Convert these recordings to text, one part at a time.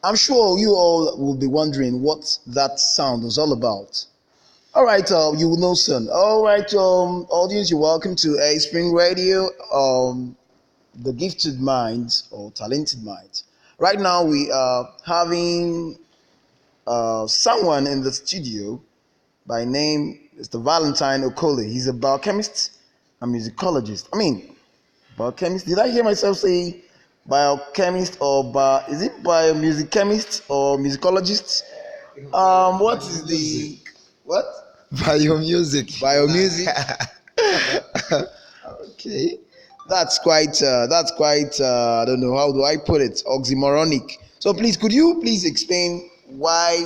I'm sure you all will be wondering what that sound was all about. All right, you will know soon. All right, audience, you're welcome to AceSpring Radio, the gifted minds or talented minds. Right now, we are having someone in the studio by name Mr. Valentine Okoli. He's a biochemist and musicologist. I mean, biochemist. Did I hear myself say biochemist or is it biomusic chemist or musicologist? What is the what? Biomusic. Biomusic. Okay. That's quite I don't know how do I put it, oxymoronic. So please, could you please explain why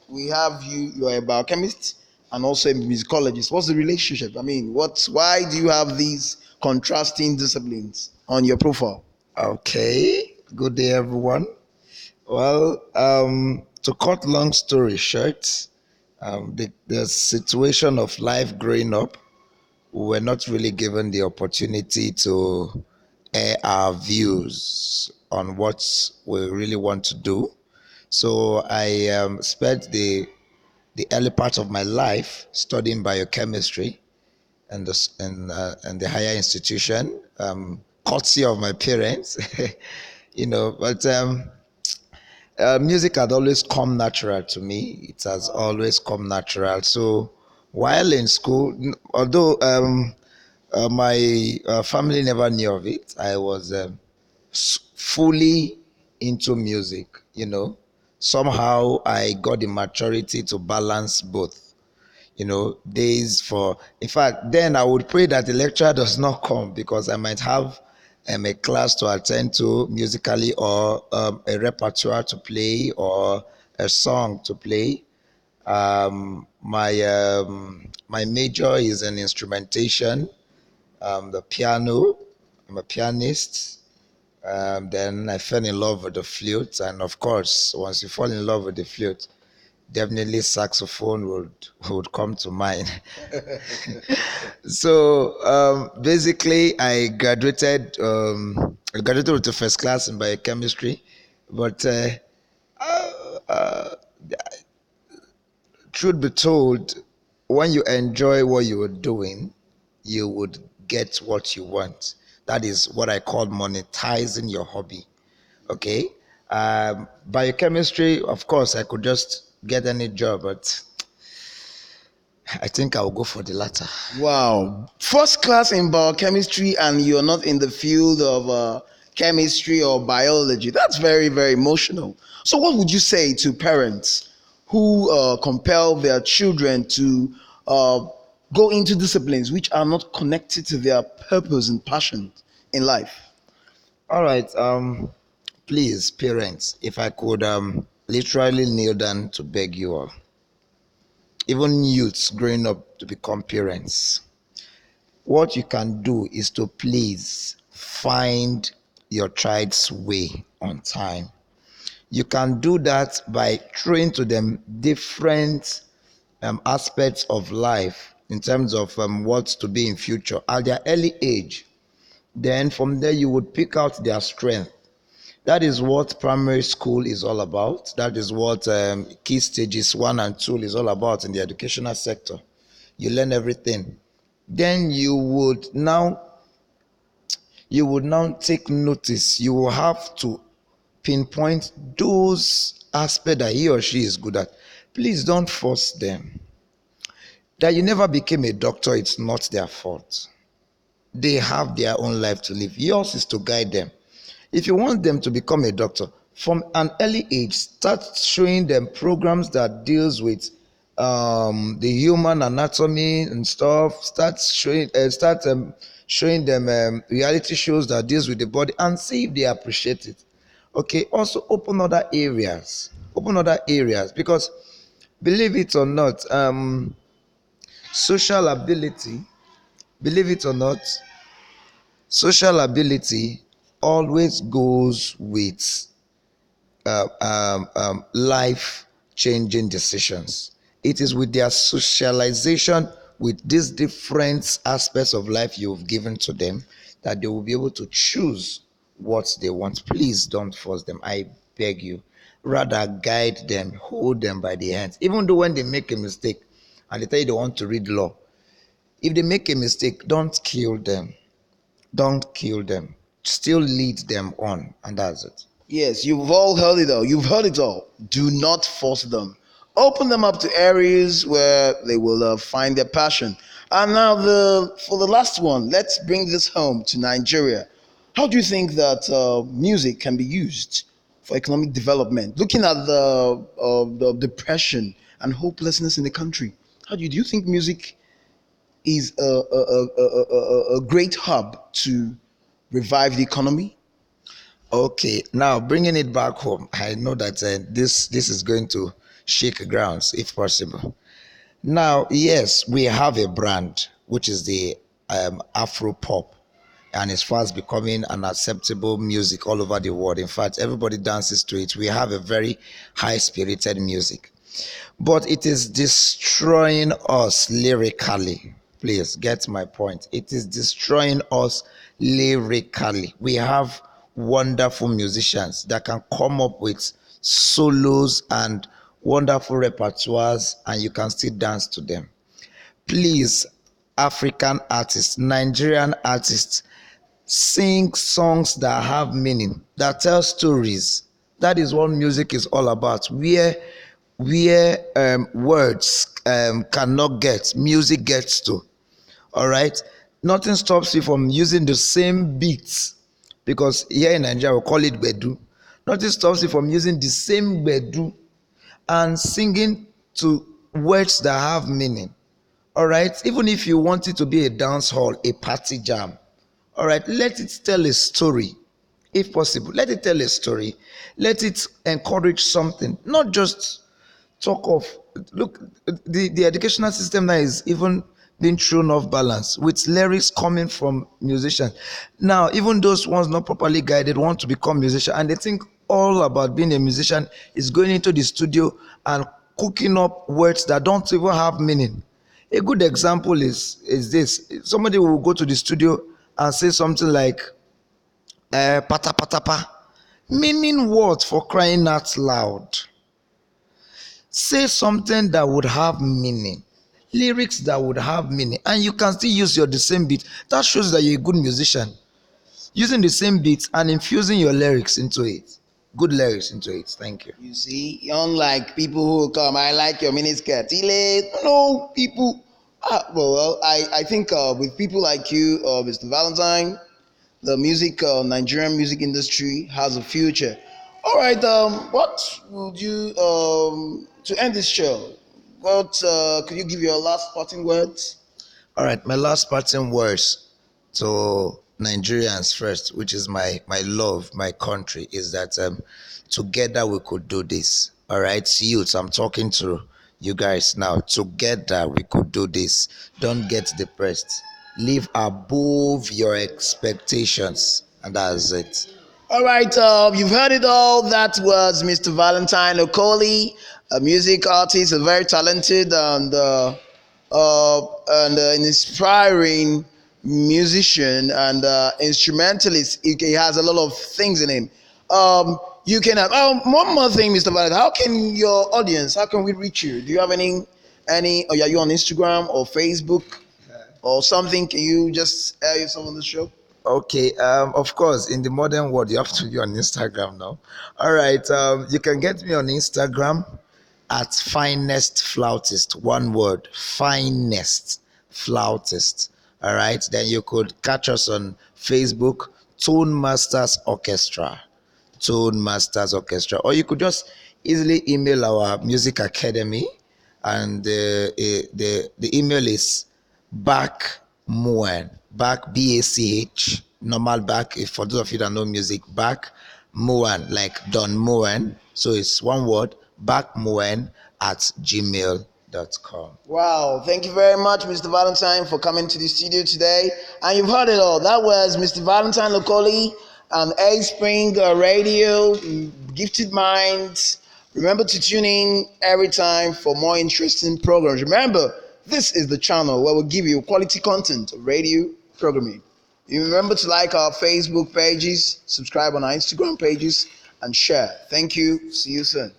we have you are a biochemist and also a musicologist? What's the relationship? I mean, why do you have these contrasting disciplines on your profile? Okay. Good day, everyone. Well, to cut long story short, the situation of life growing up, we were not really given the opportunity to air our views on what we really want to do. So I spent the early part of my life studying biochemistry and the higher institution, courtesy of my parents, But music had always come natural to me. It has always come natural. So while in school, although my family never knew of it, I was fully into music. Somehow I got the maturity to balance both. Days for, in fact, then I would pray that the lecturer does not come because I might have a class to attend to musically, or a repertoire to play, or a song to play. My major is in instrumentation, the piano. I'm a pianist. Then I fell in love with the flute, and of course, once you fall in love with the flute, definitely saxophone would come to mind. So basically, I graduated with the first class in biochemistry, but uh, truth be told, when you enjoy what you are doing, you would get what you want. That is what I call monetizing your hobby. Okay. Biochemistry, of course, I could just get any job, but I think I'll go for the latter. Wow, first class in biochemistry, and you're not in the field of chemistry or biology. That's very, very emotional. So, what would you say to parents who compel their children to uh, go into disciplines which are not connected to their purpose and passion in life? All right. Please, parents, if I could literally kneel down to beg you all, even youths growing up to become parents, what you can do is to please find your child's way on time. You can do that by throwing to them different aspects of life in terms of what to be in future at their early age. Then from there you would pick out their strength. That is what primary school is all about. That is what key stages 1 and 2 is all about in the educational sector. You learn everything. Then you would now take notice. You will have to pinpoint those aspects that he or she is good at. Please don't force them. That you never became a doctor, it's not their fault. They have their own life to live. Yours is to guide them. If you want them to become a doctor, from an early age, start showing them programs that deals with the human anatomy and stuff. Start showing them reality shows that deals with the body, and see if they appreciate it. Okay. Also, open other areas. Open other areas, because believe it or not, social ability. Believe it or not, social ability always goes with life changing decisions. It is with their socialization with these different aspects of life you've given to them that they will be able to choose what they want. Please don't force them. I beg you. rather guide them, hold them by the hands. Even though when they make a mistake and they tell you they want to read law, if they make a mistake, don't kill them. Don't kill them. Still lead them on, and that's it. Yes, you've all heard it all. You've heard it all. Do not force them. Open them up to areas where they will find their passion. And now, for the last one, let's bring this home to Nigeria. How do you think that music can be used for economic development? Looking at the depression and hopelessness in the country, do you think music is a great hub to revive the economy? Okay, now bringing it back home, I know that this is going to shake grounds if possible. Now, yes, we have a brand which is the Afro pop, and it's fast becoming an acceptable music all over the world. In fact, everybody dances to it. We have a very high spirited music, but it is destroying us lyrically. Please get my point. It is destroying us lyrically. We have wonderful musicians that can come up with solos and wonderful repertoires, and you can still dance to them. Please, African artists, Nigerian artists, sing songs that have meaning, that tell stories. That is what music is all about. Where words cannot get, music gets to. All right, nothing stops you from using the same beats, because here in Nigeria we call it bedu. Nothing stops you from using the same bedu and singing to words that have meaning. All right, even if you want it to be a dance hall, a party jam, all right, let it tell a story. If possible, let it tell a story. Let it encourage something, not just talk of. Look, the educational system now is even being thrown off balance with lyrics coming from musicians. Now even those ones not properly guided want to become musicians, and they think all about being a musician is going into the studio and cooking up words that don't even have meaning. A good example is this: somebody will go to the studio and say something like pata pata pa, meaning what? For crying out loud. Say something that would have meaning, lyrics that would have meaning, and you can still use the same beat. That shows that you're a good musician, using the same beat and infusing your lyrics into it, good lyrics into it. Thank you. You see, unlike people who come, I like your miniskirt. No, people. I think with people like you, Mr. Valentine, the Nigerian music industry has a future. All right, what would you, to end this show, what could you give your last parting words? All right, my last parting words to Nigerians first, which is my love, my country, is that together we could do this. All right, youths, I'm talking to you guys now. Together we could do this. Don't get depressed. Live above your expectations, and that's it. All right, you've heard it all. That was Mr. Valentine Okoli, a music artist, a very talented and inspiring musician and instrumentalist. He has a lot of things in him. You can have one more thing, Mr. Valentine. How can your audience? How can we reach you? Do you have any? Or are you on Instagram or Facebook or something? Can you just air yourself on the show? Okay, of course, in the modern world, you have to be on Instagram now. All right, you can get me on Instagram at finest flautist. One word, finest flautist. All right, then you could catch us on Facebook, Tone Masters Orchestra. Tone Masters Orchestra, or you could just easily email our music academy, and the email is back BACH, normal back. If for those of you that know music, back Moan, like Don Moen. So it's one word, backmoen at gmail.com. Wow, thank you very much, Mr. Valentine, for coming to the studio today. And you've heard it all. That was Mr. Valentine Okoli on AceSpring Radio, Gifted Minds. Remember to tune in every time for more interesting programs. Remember, this is the channel where we give you quality content, radio programming. You remember to like our Facebook pages, subscribe on our Instagram pages, and share. Thank you. See you soon.